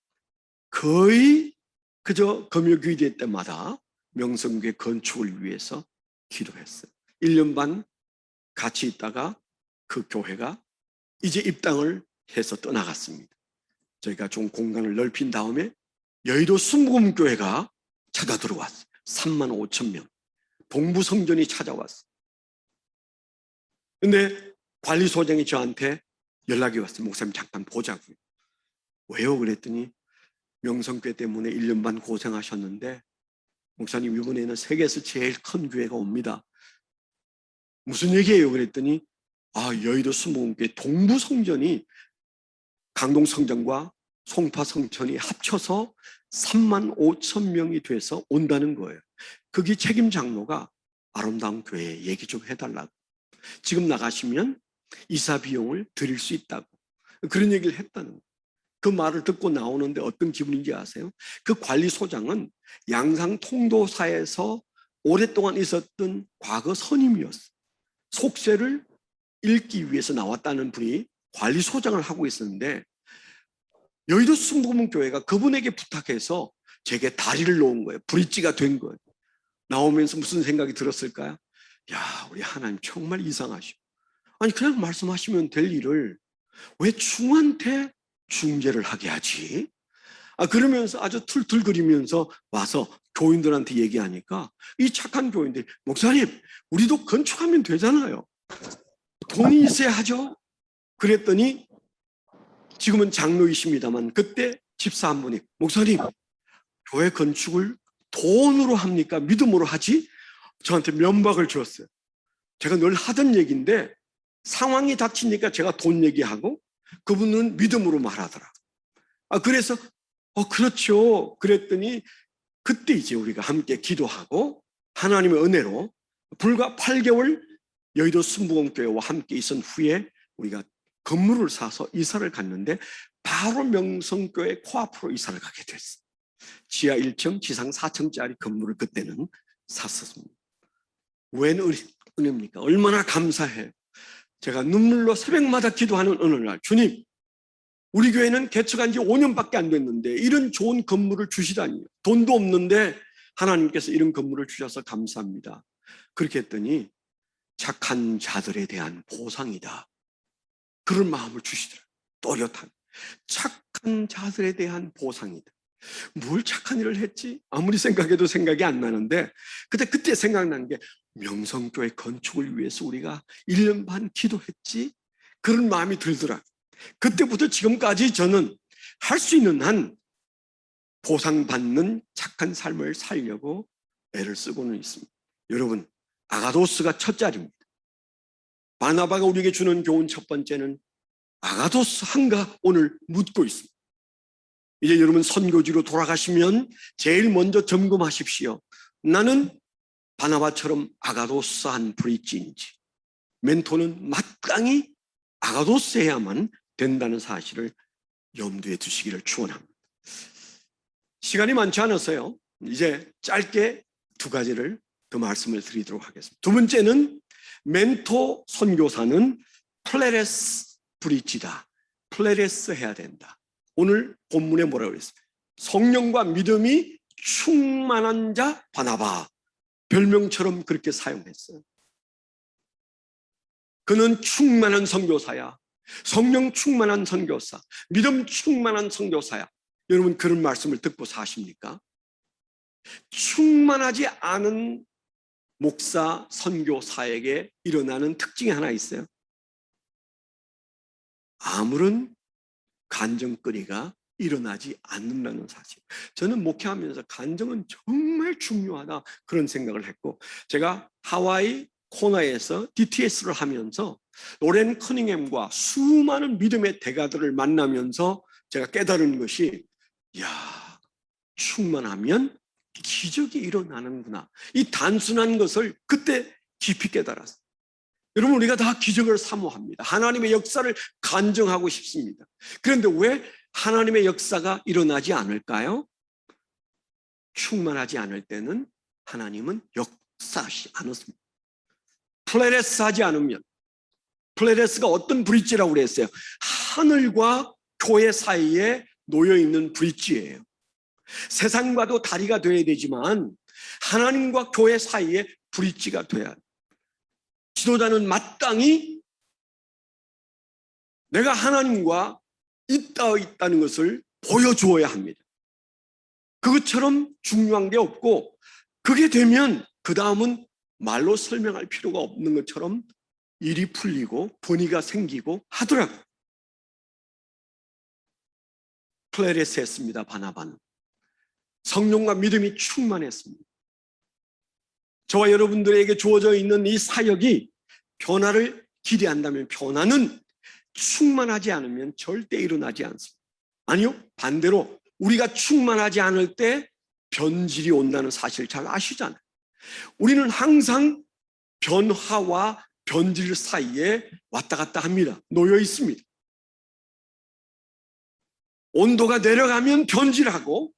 거의 그저 금요기도회 때마다 명성교회 건축을 위해서 기도했어요. 1년 반 같이 있다가 그 교회가 이제 입당을 해서 떠나갔습니다. 저희가 좀 공간을 넓힌 다음에 여의도 순복음교회가 찾아 들어왔어요. 3만 5천 명. 동부성전이 찾아왔어요. 근데 관리소장이 저한테 연락이 왔어요. 목사님 잠깐 보자고요. 왜요? 그랬더니 명성교회 때문에 1년 반 고생하셨는데 목사님 이번에는 세계에서 제일 큰 교회가 옵니다. 무슨 얘기예요? 그랬더니 여의도 순복음교회 동부성전이 강동성전과 송파성전이 합쳐서 3만 5천 명이 돼서 온다는 거예요. 거기 책임 장로가 아름다운 교회 얘기 좀 해달라고. 지금 나가시면 이사 비용을 드릴 수 있다고. 그런 얘기를 했다는 거예요. 그 말을 듣고 나오는데 어떤 기분인지 아세요? 그 관리소장은 양상 통도사에서 오랫동안 있었던 과거 선임이었어요. 속세를 읽기 위해서 나왔다는 분이 관리소장을 하고 있었는데 여의도 순복음교회가 그분에게 부탁해서 제게 다리를 놓은 거예요. 브릿지가 된 거예요. 나오면서 무슨 생각이 들었을까요? 야, 우리 하나님 정말 이상하셔. 아니 그냥 말씀하시면 될 일을 왜 중한테 중재를 하게 하지? 그러면서 아주 툴툴거리면서 와서 교인들한테 얘기하니까 이 착한 교인들이 목사님 우리도 건축하면 되잖아요. 돈이 있어야 하죠. 그랬더니 지금은 장로이십니다만 그때 집사 한 분이 목사님 교회 건축을 돈으로 합니까? 믿음으로 하지? 저한테 면박을 주었어요. 제가 늘 하던 얘기인데 상황이 닥치니까 제가 돈 얘기하고 그분은 믿음으로 말하더라. 그래서 그렇죠. 그랬더니 그때 이제 우리가 함께 기도하고 하나님의 은혜로 불과 8개월 여의도 순복음교회와 함께 있은 후에 우리가 건물을 사서 이사를 갔는데 바로 명성교회 코앞으로 이사를 가게 됐어요. 지하 1층, 지상 4층짜리 건물을 그때는 샀었습니다. 웬 은혜입니까? 얼마나 감사해요. 제가 눈물로 새벽마다 기도하는 어느 날 주님 우리 교회는 개척한 지 5년밖에 안 됐는데 이런 좋은 건물을 주시다니요. 돈도 없는데 하나님께서 이런 건물을 주셔서 감사합니다. 그렇게 했더니 착한 자들에 대한 보상이다. 그런 마음을 주시더라고요. 또렷한 착한 자들에 대한 보상이다. 뭘 착한 일을 했지? 아무리 생각해도 생각이 안 나는데 그때 생각나는 게 명성교회 건축을 위해서 우리가 1년 반 기도했지? 그런 마음이 들더라고요. 그때부터 지금까지 저는 할 수 있는 한 보상받는 착한 삶을 살려고 애를 쓰고는 있습니다. 여러분, 아가도스가 첫 자리입니다. 바나바가 우리에게 주는 교훈 첫 번째는 아가도스 한가 오늘 묻고 있습니다. 이제 여러분 선교지로 돌아가시면 제일 먼저 점검하십시오. 나는 바나바처럼 아가도스한 브릿지인지 멘토는 마땅히 아가도스해야만 된다는 사실을 염두에 두시기를 축원합니다. 시간이 많지 않았어요. 이제 짧게 두 가지를 더 말씀을 드리도록 하겠습니다. 두 번째는 멘토 선교사는 플레레스 브릿지다. 플레레스 해야 된다. 오늘 본문에 뭐라고 그랬어요? 성령과 믿음이 충만한 자 바나바. 별명처럼 그렇게 사용했어요. 그는 충만한 선교사야. 성령 충만한 선교사, 믿음 충만한 선교사야. 여러분 그런 말씀을 듣고 사십니까? 충만하지 않은 목사 선교사에게 일어나는 특징이 하나 있어요. 아무런 간증거리가 일어나지 않는다는 사실. 저는 목회하면서 간증은 정말 중요하다 그런 생각을 했고, 제가 하와이 코나에서 DTS를 하면서 로렌 커닝햄과 수많은 믿음의 대가들을 만나면서 제가 깨달은 것이, 야, 충만하면 기적이 일어나는구나. 이 단순한 것을 그때 깊이 깨달았어요. 여러분, 우리가 다 기적을 사모합니다. 하나님의 역사를 간증하고 싶습니다. 그런데 왜 하나님의 역사가 일어나지 않을까요? 충만하지 않을 때는 하나님은 역사하지 않았습니다. 플레레스 하지 않으면, 플레레스가 어떤 브릿지라고 그랬어요? 하늘과 교회 사이에 놓여있는 브릿지예요. 세상과도 다리가 되어야 되지만 하나님과 교회 사이에 브릿지가 돼야 돼요. 지도자는 마땅히 내가 하나님과 있다는 것을 보여주어야 합니다. 그것처럼 중요한 게 없고, 그게 되면 그 다음은 말로 설명할 필요가 없는 것처럼 일이 풀리고 분위기가 생기고 하더라고요. 플레레스 했습니다. 바나바는 성령과 믿음이 충만했습니다. 저와 여러분들에게 주어져 있는 이 사역이 변화를 기대한다면, 변화는 충만하지 않으면 절대 일어나지 않습니다. 아니요, 반대로 우리가 충만하지 않을 때 변질이 온다는 사실을 잘 아시잖아요. 우리는 항상 변화와 변질 사이에 왔다 갔다 합니다. 놓여 있습니다. 온도가 내려가면 변질하고,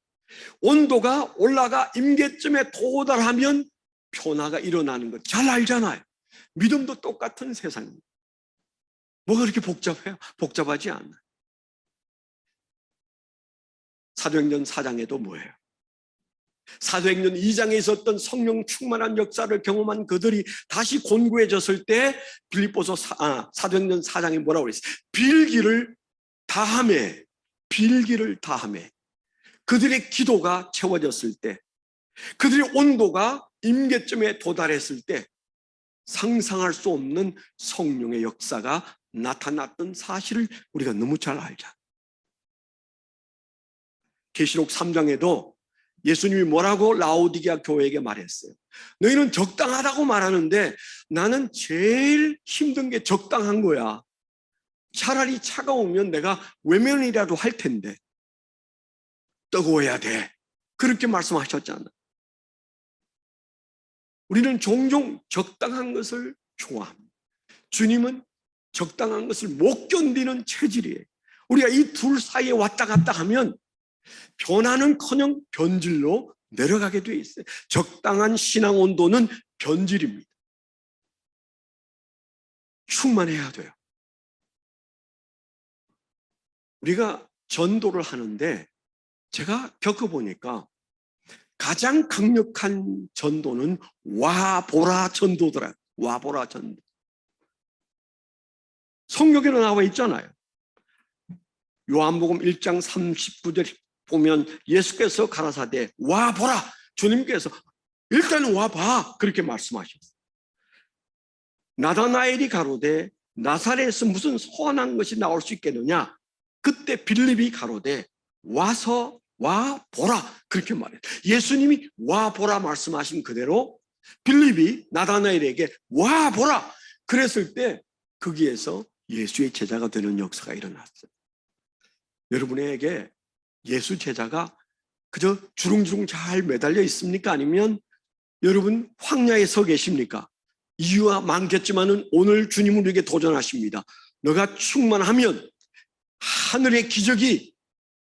온도가 올라가 임계점에 도달하면 변화가 일어나는 것 잘 알잖아요. 믿음도 똑같은 세상입니다. 뭐가 그렇게 복잡해요? 복잡하지 않아요. 사도행전 4장에도 뭐예요? 사도행전 2장에 있었던 성령 충만한 역사를 경험한 그들이 다시 곤고해졌을 때 사도행전 4장에 뭐라고 그랬어요? 빌기를 다하매, 빌기를 다하매. 그들의 기도가 채워졌을 때, 그들의 온도가 임계점에 도달했을 때 상상할 수 없는 성령의 역사가 나타났던 사실을 우리가 너무 잘 알자. 계시록 3장에도 예수님이 뭐라고 라오디게아 교회에게 말했어요? 너희는 적당하다고 말하는데 나는 제일 힘든 게 적당한 거야. 차라리 차가우면 내가 외면이라도 할 텐데 뜨거워야 돼. 그렇게 말씀하셨잖아. 우리는 종종 적당한 것을 좋아합니다. 주님은 적당한 것을 못 견디는 체질이에요. 우리가 이 둘 사이에 왔다 갔다 하면 변화는커녕 변질로 내려가게 돼 있어요. 적당한 신앙 온도는 변질입니다. 충만해야 돼요. 우리가 전도를 하는데 제가 겪어보니까 가장 강력한 전도는 와보라 전도더라. 와보라 전도. 성경에는 나와 있잖아요. 요한복음 1장 39절 보면 예수께서 가라사대 와보라. 주님께서 일단 와봐. 그렇게 말씀하셨어요. 나다나엘이 가로되 나사렛에서 무슨 선한 것이 나올 수 있겠느냐. 그때 빌립이 가로되 와서 와보라. 그렇게 말해요. 예수님이 와보라 말씀하신 그대로 빌립이 나다나엘에게 와보라. 그랬을 때 거기에서 예수의 제자가 되는 역사가 일어났어요. 여러분에게 예수 제자가 그저 주렁주렁 잘 매달려 있습니까? 아니면 여러분 황야에 서 계십니까? 이유가 많겠지만은 오늘 주님은 우리에게 도전하십니다. 너가 충만하면 하늘의 기적이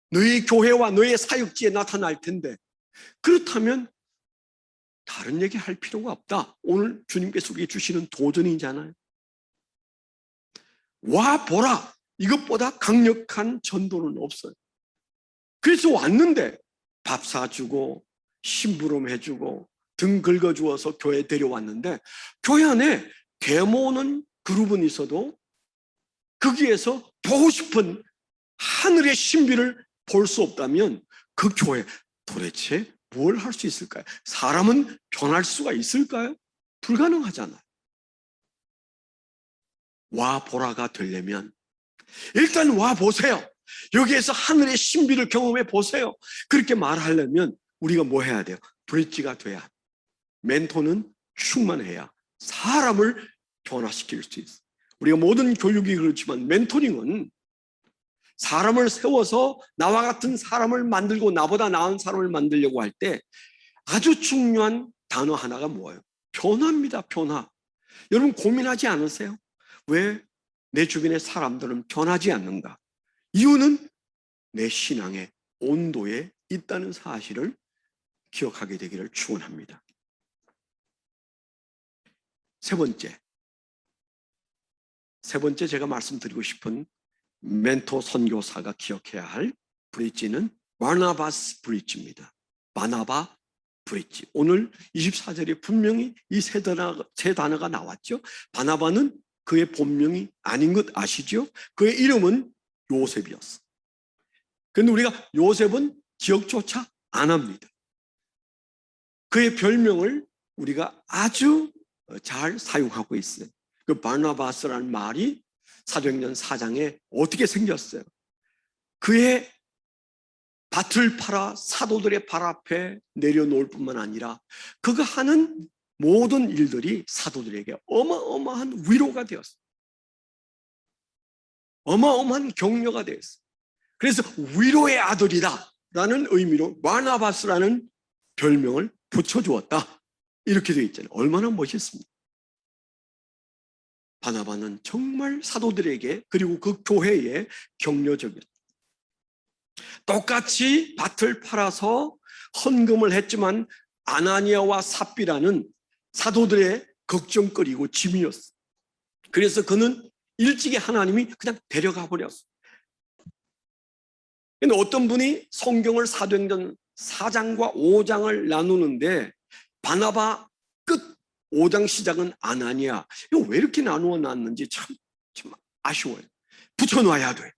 너희 교회와 너희 사역지에 나타날 텐데, 그렇다면 다른 얘기 할 필요가 없다. 오늘 주님께서 우리에게 주시는 도전이잖아요. 와 보라. 이것보다 강력한 전도는 없어요. 그래서 왔는데 밥 사주고 심부름 해주고 등 긁어주어서 교회에 데려왔는데, 교회 안에 계모는 그룹은 있어도 거기에서 보고 싶은 하늘의 신비를 볼 수 없다면 그 교회 도대체 뭘 할 수 있을까요? 사람은 변할 수가 있을까요? 불가능하잖아요. 와 보라가 되려면 일단 와 보세요. 여기에서 하늘의 신비를 경험해 보세요. 그렇게 말하려면 우리가 뭐 해야 돼요? 브릿지가 돼야 합니다. 멘토는 충만해야 사람을 변화시킬 수 있어요. 우리가 모든 교육이 그렇지만 멘토링은 사람을 세워서 나와 같은 사람을 만들고 나보다 나은 사람을 만들려고 할 때 아주 중요한 단어 하나가 뭐예요? 변화입니다. 변화. 여러분 고민하지 않으세요? 왜 내 주변의 사람들은 변하지 않는가? 이유는 내 신앙의 온도에 있다는 사실을 기억하게 되기를 축원합니다. 세 번째 제가 말씀드리고 싶은 멘토 선교사가 기억해야 할 브릿지는 바나바스 브릿지입니다. 바나바 브릿지. 오늘 24절에 분명히 이 세 단어가 나왔죠. 바나바는 그의 본명이 아닌 것 아시죠? 그의 이름은 요셉이었어. 그런데 우리가 요셉은 기억조차 안 합니다. 그의 별명을 우리가 아주 잘 사용하고 있어요. 그 바나바스라는 말이 사도행전 4장에 어떻게 생겼어요? 그의 밭을 팔아 사도들의 발 앞에 내려놓을 뿐만 아니라 그가 하는 모든 일들이 사도들에게 어마어마한 위로가 되었어요. 어마어마한 격려가 되었어요. 그래서 위로의 아들이다 라는 의미로 바나바스라는 별명을 붙여주었다. 이렇게 되어 있잖아요. 얼마나 멋있습니까? 바나바는 정말 사도들에게 그리고 그 교회에 격려적이었다. 똑같이 밭을 팔아서 헌금을 했지만 아나니아와 삽비라는 사도들의 걱정거리고 짐이었어. 그래서 그는 일찍이 하나님이 그냥 데려가 버렸어. 근데 어떤 분이 성경을 사도행전 4장과 5장을 나누는데 바나바 끝 5장 시작은 아나니아. 이거 왜 이렇게 나누어 놨는지 참 아쉬워요. 붙여놔야 돼.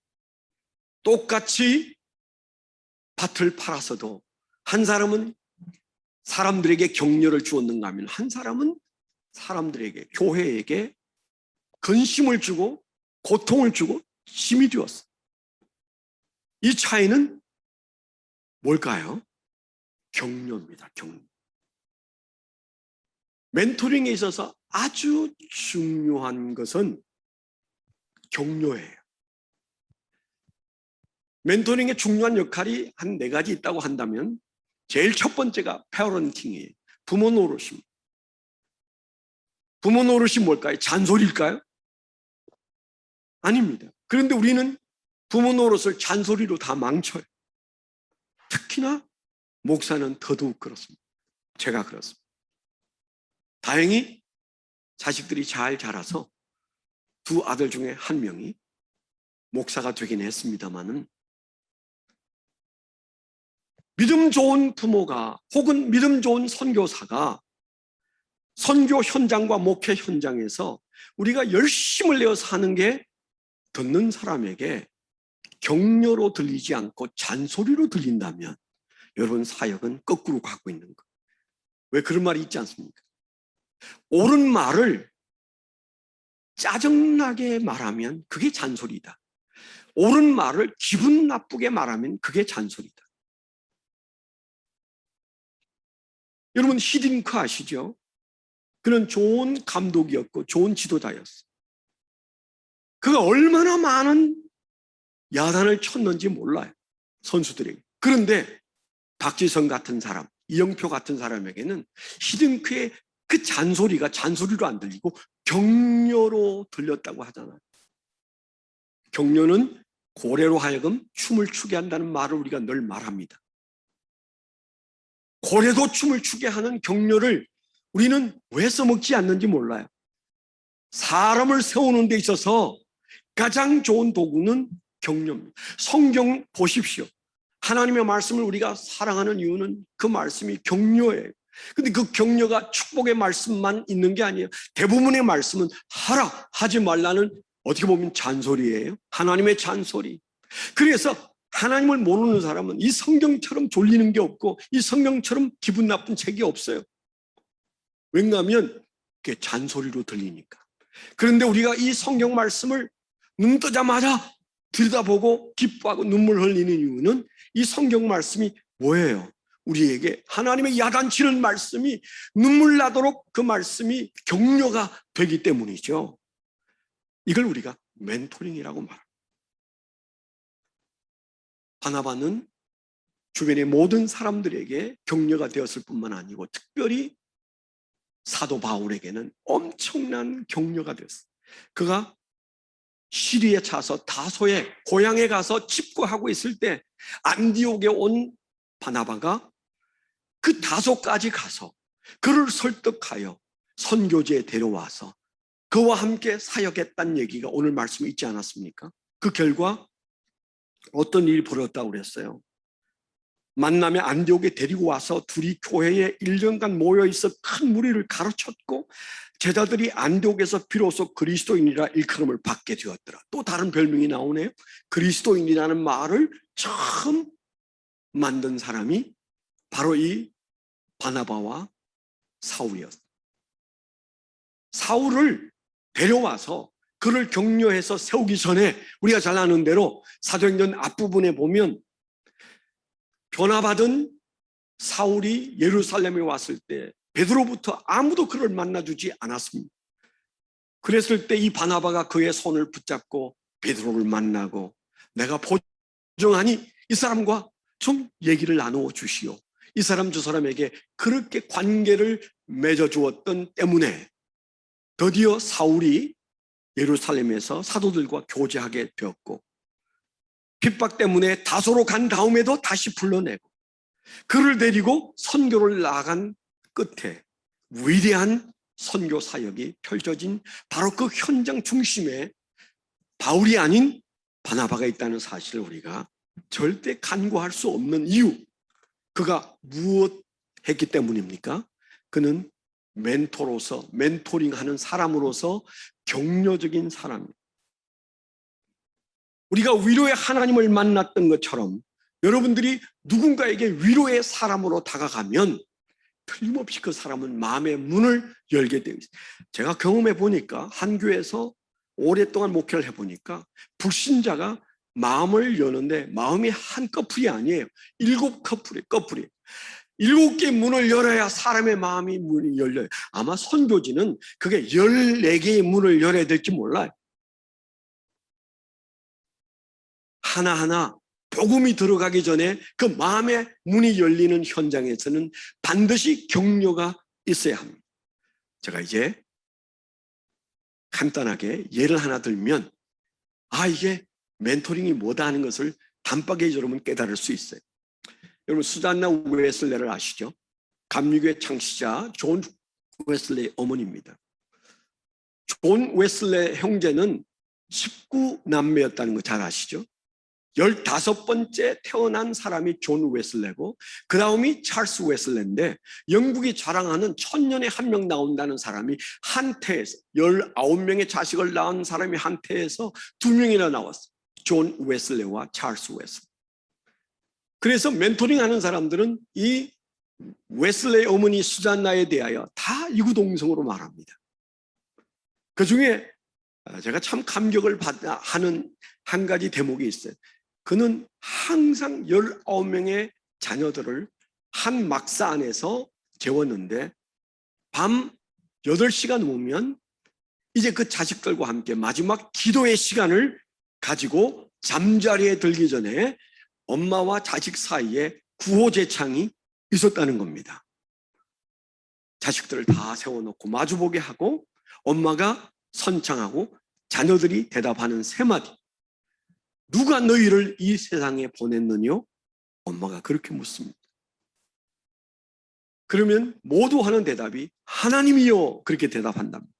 똑같이 밭을 팔아서도 한 사람은 사람들에게 격려를 주었는가 하면 한 사람은 사람들에게 교회에게 근심을 주고 고통을 주고 힘이 되었어. 이 차이는 뭘까요? 격려입니다. 격려. 멘토링에 있어서 아주 중요한 것은 격려예요. 멘토링의 중요한 역할이 한 4가지 있다고 한다면 제일 첫 번째가 페어런팅이에요. 부모 노릇입니다. 부모 노릇이 뭘까요? 잔소리일까요? 아닙니다. 그런데 우리는 부모 노릇을 잔소리로 다 망쳐요. 특히나 목사는 더더욱 그렇습니다. 제가 그렇습니다. 다행히 자식들이 잘 자라서 2 아들 중에 1명이 목사가 되긴 했습니다마는 믿음 좋은 부모가 혹은 믿음 좋은 선교사가 선교 현장과 목회 현장에서 우리가 열심을 내어서 하는 게 듣는 사람에게 격려로 들리지 않고 잔소리로 들린다면 여러분 사역은 거꾸로 가고 있는 거예요. 왜 그런 말이 있지 않습니까? 옳은 말을 짜증나게 말하면 그게 잔소리다. 옳은 말을 기분 나쁘게 말하면 그게 잔소리다. 여러분 히딩크 아시죠? 그는 좋은 감독이었고 좋은 지도자였어요. 그가 얼마나 많은 야단을 쳤는지 몰라요. 선수들에게. 그런데 박지성 같은 사람, 이영표 같은 사람에게는 히딩크의 그 잔소리가 잔소리로 안 들리고 격려로 들렸다고 하잖아요. 격려는 고래로 하여금 춤을 추게 한다는 말을 우리가 늘 말합니다. 고래도 춤을 추게 하는 격려를 우리는 왜 써먹지 않는지 몰라요. 사람을 세우는 데 있어서 가장 좋은 도구는 격려입니다. 성경 보십시오. 하나님의 말씀을 우리가 사랑하는 이유는 그 말씀이 격려예요. 근데 그 격려가 축복의 말씀만 있는 게 아니에요. 대부분의 말씀은 하라, 하지 말라는 어떻게 보면 잔소리예요. 하나님의 잔소리. 그래서 하나님을 모르는 사람은 이 성경처럼 졸리는 게 없고 이 성경처럼 기분 나쁜 책이 없어요. 왜냐하면 그게 잔소리로 들리니까. 그런데 우리가 이 성경 말씀을 눈 뜨자마자 들여다보고 기뻐하고 눈물 흘리는 이유는 이 성경 말씀이 뭐예요? 우리에게 하나님의 야단치는 말씀이 눈물 나도록 그 말씀이 격려가 되기 때문이죠. 이걸 우리가 멘토링이라고 말합니다. 바나바는 주변의 모든 사람들에게 격려가 되었을 뿐만 아니고 특별히 사도 바울에게는 엄청난 격려가 되었어요. 그가 시리에 차서 다소의 고향에 가서 집구하고 있을 때 안디옥에 온 바나바가 그 다소까지 가서 그를 설득하여 선교지에 데려와서 그와 함께 사역했다는 얘기가 오늘 말씀에 있지 않았습니까? 그 결과 어떤 일이 벌어졌다고 그랬어요. 만남에 안디옥에 데리고 와서 둘이 교회에 1년간 모여있어 큰 무리를 가르쳤고 제자들이 안디옥에서 비로소 그리스도인이라 일컬음을 받게 되었더라. 또 다른 별명이 나오네요. 그리스도인이라는 말을 처음 만든 사람이 바로 이 바나바와 사울이었어요. 사울을 데려와서 그를 격려해서 세우기 전에 우리가 잘 아는 대로 사도행전 앞부분에 보면 변화받은 사울이 예루살렘에 왔을 때 베드로부터 아무도 그를 만나주지 않았습니다. 그랬을 때 이 바나바가 그의 손을 붙잡고 베드로를 만나고 내가 보증하니 이 사람과 좀 얘기를 나누어 주시오. 이 사람 저 사람에게 그렇게 관계를 맺어주었던 때문에 드디어 사울이 예루살렘에서 사도들과 교제하게 되었고 핍박 때문에 다소로 간 다음에도 다시 불러내고 그를 데리고 선교를 나간 끝에 위대한 선교 사역이 펼쳐진 바로 그 현장 중심에 바울이 아닌 바나바가 있다는 사실을 우리가 절대 간과할 수 없는 이유, 그가 무엇 했기 때문입니까? 그는 멘토로서, 멘토링하는 사람으로서 격려적인 사람입니다. 우리가 위로의 하나님을 만났던 것처럼 여러분들이 누군가에게 위로의 사람으로 다가가면 틀림없이 그 사람은 마음의 문을 열게 되어 있어요. 제가 경험해 보니까 한 교회에서 오랫동안 목회를 해보니까 불신자가 마음을 여는데 마음이 한 커플이 아니에요. 7커플이 7개의 문을 열어야 사람의 마음이 문이 열려요. 아마 선교지는 그게 14개의 문을 열어야 될지 몰라요. 하나하나 복음이 들어가기 전에 그 마음의 문이 열리는 현장에서는 반드시 격려가 있어야 합니다. 제가 이제 간단하게 예를 하나 들면 이게 멘토링이 뭐다 하는 것을 단박에 여러분 깨달을 수 있어요. 여러분 수잔나 웨슬레를 아시죠? 감리교의 창시자 존 웨슬레의 어머니입니다. 존 웨슬레 형제는 19남매였다는 거 잘 아시죠? 15번째 태어난 사람이 존 웨슬레고 그 다음이 찰스 웨슬레인데 영국이 자랑하는 1000년에 한 명 나온다는 사람이 한 태에서 19명의 자식을 낳은 사람이 한 태에서 2명이나 나왔어요. 존 웨슬레와 찰스 웨슬레. 그래서 멘토링하는 사람들은 이 웨슬레의 어머니 수잔나에 대하여 다 이구동성으로 말합니다. 그 중에 제가 참 감격을 하는 한 가지 대목이 있어요. 그는 항상 19명의 자녀들을 한 막사 안에서 재웠는데 밤 8시가 넘으면 이제 그 자식들과 함께 마지막 기도의 시간을 가지고 잠자리에 들기 전에 엄마와 자식 사이에 구호제창이 있었다는 겁니다. 자식들을 다 세워놓고 마주보게 하고 엄마가 선창하고 자녀들이 대답하는 3마디. 누가 너희를 이 세상에 보냈느뇨? 엄마가 그렇게 묻습니다. 그러면 모두 하는 대답이 하나님이요 그렇게 대답한답니다.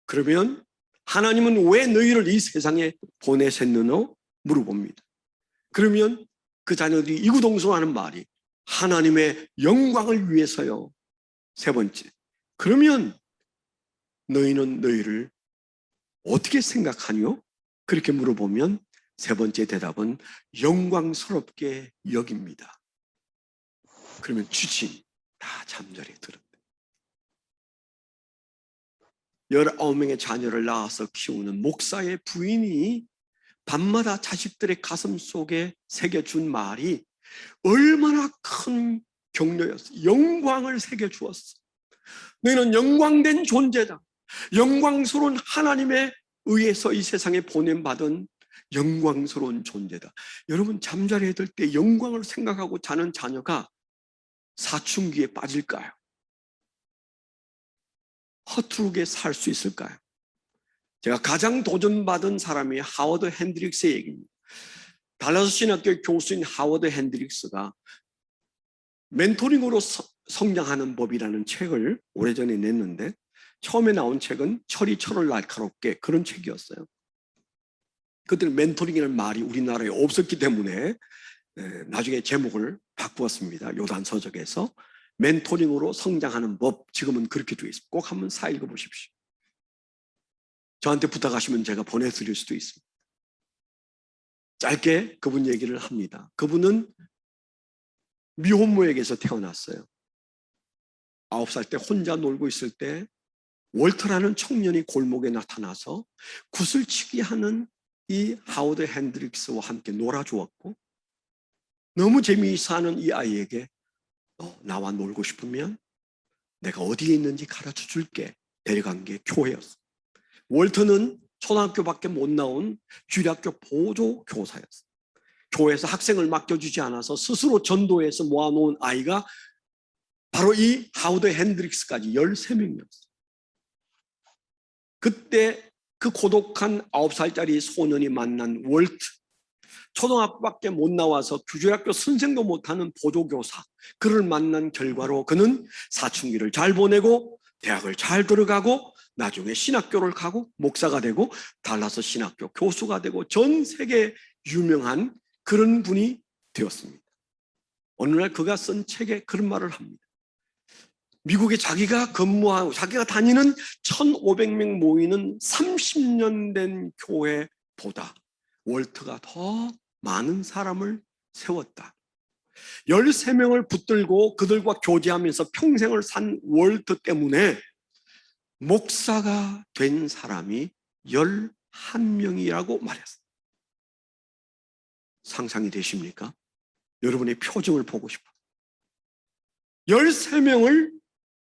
그러면 하나님은 왜 너희를 이 세상에 보내셨느뇨? 물어봅니다. 그러면 그 자녀들이 이구동성하는 말이 하나님의 영광을 위해서요. 3번째, 그러면 너희는 너희를 어떻게 생각하뇨? 그렇게 물어보면 3번째 대답은 영광스럽게 여깁니다. 그러면 주친 다 잠자리에 들었대. 19명의 자녀를 낳아서 키우는 목사의 부인이 밤마다 자식들의 가슴 속에 새겨준 말이 얼마나 큰 격려였어. 영광을 새겨주었어. 너희는 영광된 존재다. 영광스러운 하나님의 의해서 이 세상에 보냄받은 영광스러운 존재다. 여러분, 잠자리에 들 때 영광을 생각하고 자는 자녀가 사춘기에 빠질까요? 허투루게 살 수 있을까요? 제가 가장 도전받은 사람이 하워드 핸드릭스의 얘기입니다. 달라스 신학교 교수인 하워드 핸드릭스가 멘토링으로 성장하는 법이라는 책을 오래전에 냈는데, 처음에 나온 책은 철이 철을 날카롭게, 그런 책이었어요. 그때는 멘토링이라는 말이 우리나라에 없었기 때문에 나중에 제목을 바꾸었습니다. 요단서적에서 멘토링으로 성장하는 법, 지금은 그렇게 되어 있습니다. 꼭 한번 사 읽어보십시오. 저한테 부탁하시면 제가 보내드릴 수도 있습니다. 짧게 그분 얘기를 합니다. 그분은 미혼모에게서 태어났어요. 9살 때 혼자 놀고 있을 때 월터라는 청년이 골목에 나타나서 구슬치기 하는 이 하워드 핸드릭스와 함께 놀아주었고, 너무 재미있어 하는 이 아이에게 나와 놀고 싶으면 내가 어디에 있는지 가르쳐 줄게 데려간 게 교회였어. 월터는 초등학교밖에 못 나온 주일학교 보조 교사였어. 교회에서 학생을 맡겨주지 않아서 스스로 전도해서 모아놓은 아이가 바로 이 하워드 핸드릭스까지 13명이었어. 그때 그 고독한 9살짜리 소년이 만난 월트, 초등학교밖에 못 나와서 주일학교 선생도 못하는 보조교사, 그를 만난 결과로 그는 사춘기를 잘 보내고 대학을 잘 들어가고 나중에 신학교를 가고 목사가 되고 달라스 신학교 교수가 되고 전 세계 유명한 그런 분이 되었습니다. 어느 날 그가 쓴 책에 그런 말을 합니다. 미국에 자기가 근무하고 자기가 다니는 1,500명 모이는 30년 된 교회보다 월트가 더 많은 사람을 세웠다. 13명을 붙들고 그들과 교제하면서 평생을 산 월트 때문에 목사가 된 사람이 11명이라고 말했어요. 상상이 되십니까? 여러분의 표정을 보고 싶어요. 13명을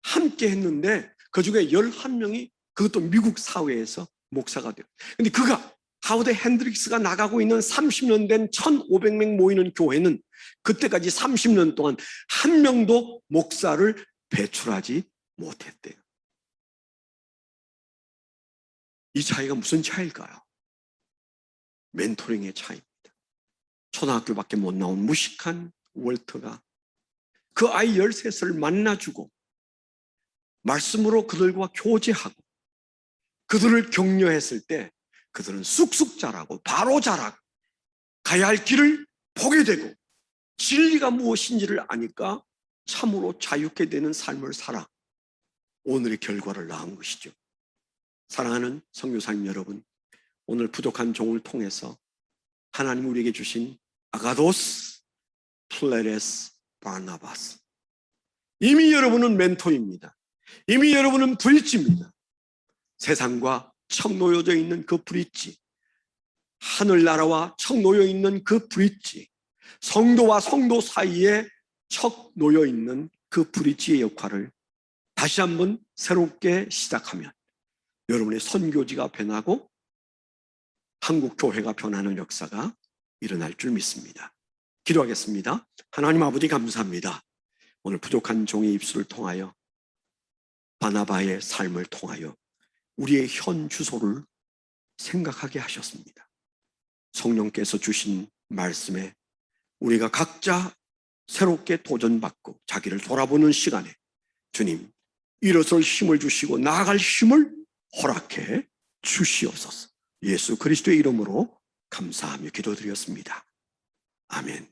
함께 했는데 그 중에 11명이 그것도 미국 사회에서 목사가 돼요. 근데 그가 하워드 핸드릭스가 나가고 있는 30년 된 1,500명 모이는 교회는 그때까지 30년 동안 한 명도 목사를 배출하지 못했대요. 이 차이가 무슨 차이일까요? 멘토링의 차이입니다. 초등학교밖에 못 나온 무식한 월터가 그 아이 13을 만나주고 말씀으로 그들과 교제하고 그들을 격려했을 때 그들은 쑥쑥 자라고 바로 자라고 가야 할 길을 보게 되고 진리가 무엇인지를 아니까 참으로 자유케 되는 삶을 살아 오늘의 결과를 낳은 것이죠. 사랑하는 선교사님 여러분, 오늘 부족한 종을 통해서 하나님 우리에게 주신 아가도스, 플레레스, 바나바스, 이미 여러분은 멘토입니다. 이미 여러분은 브릿지입니다. 세상과 척 놓여져 있는 그 브릿지, 하늘나라와 척 놓여 있는 그 브릿지, 성도와 성도 사이에 척 놓여 있는 그 브릿지의 역할을 다시 한번 새롭게 시작하면 여러분의 선교지가 변하고 한국 교회가 변하는 역사가 일어날 줄 믿습니다. 기도하겠습니다. 하나님 아버지 감사합니다. 오늘 부족한 종의 입술을 통하여 바나바의 삶을 통하여 우리의 현 주소를 생각하게 하셨습니다. 성령께서 주신 말씀에 우리가 각자 새롭게 도전받고 자기를 돌아보는 시간에 주님 일어설 힘을 주시고 나아갈 힘을 허락해 주시옵소서. 예수 그리스도의 이름으로 감사하며 기도드렸습니다. 아멘.